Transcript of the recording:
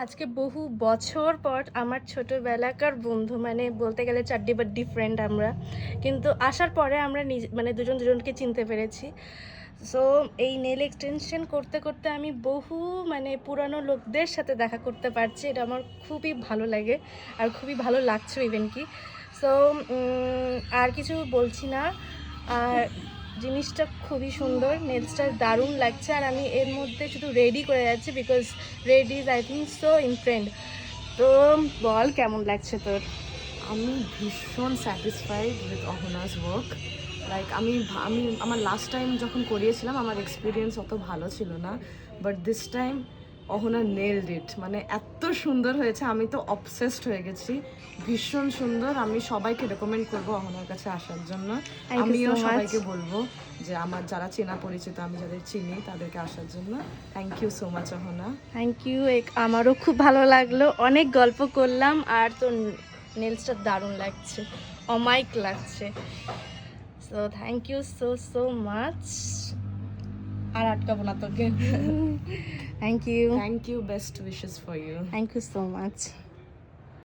আজকে বহু বছর পর আমার ছোটবেলাকার বন্ধু, মানে বলতে গেলে চাড্ডি বাড্ডি ফ্রেন্ড আমরা, কিন্তু আসার পরে আমরা মানে দুজন দুজনকে চিনতে পেরেছি। সো এই নেল এক্সটেনশন করতে করতে আমি বহু মানে পুরানো লোকদের সাথে দেখা করতে পারছি, এটা আমার খুবই ভালো লাগে আর খুবই ভালো লাগছে ইভেন কি। সো আর কিছু বলছি না। আর জিনিসটা খুবই সুন্দর, নেলসটা দারুণ লাগছে। আর আমি এর মধ্যে শুধু রেডি করে যাচ্ছি because red is I think so in trend. তো বল কেমন লাগছে তোর? আমি ভীষণ স্যাটিসফাইড উইথ অহনাস ওয়ার্ক। লাইক আমি আমার লাস্ট টাইম যখন করিয়েছিলাম আমার এক্সপিরিয়েন্স অত ভালো ছিল না, বাট দিস টাইম অহনা নেলড ইট। মানে এত সুন্দর হয়েছে, আমি তো অবসেসড হয়ে গেছি। ভীষণ সুন্দর। আমি সবাইকে রেকমেন্ড করবো অহনার কাছে আসার জন্য। Thank you আমিও so much. সবাইকে বলবো যে আমার যারা চেনা পরিচিত, আমি যাদের চিনি তাদেরকে আসার জন্য। Thank you so much Ahona. Thank you, আমারও খুব ভালো লাগলো, অনেক গল্প করলাম। আর তোর নেলসটা দারুণ লাগছে, অমাইক লাগছে। So thank you so so much. আর আটকাবো না তোকে। Thank you, thank you, best wishes for you. Thank you so much.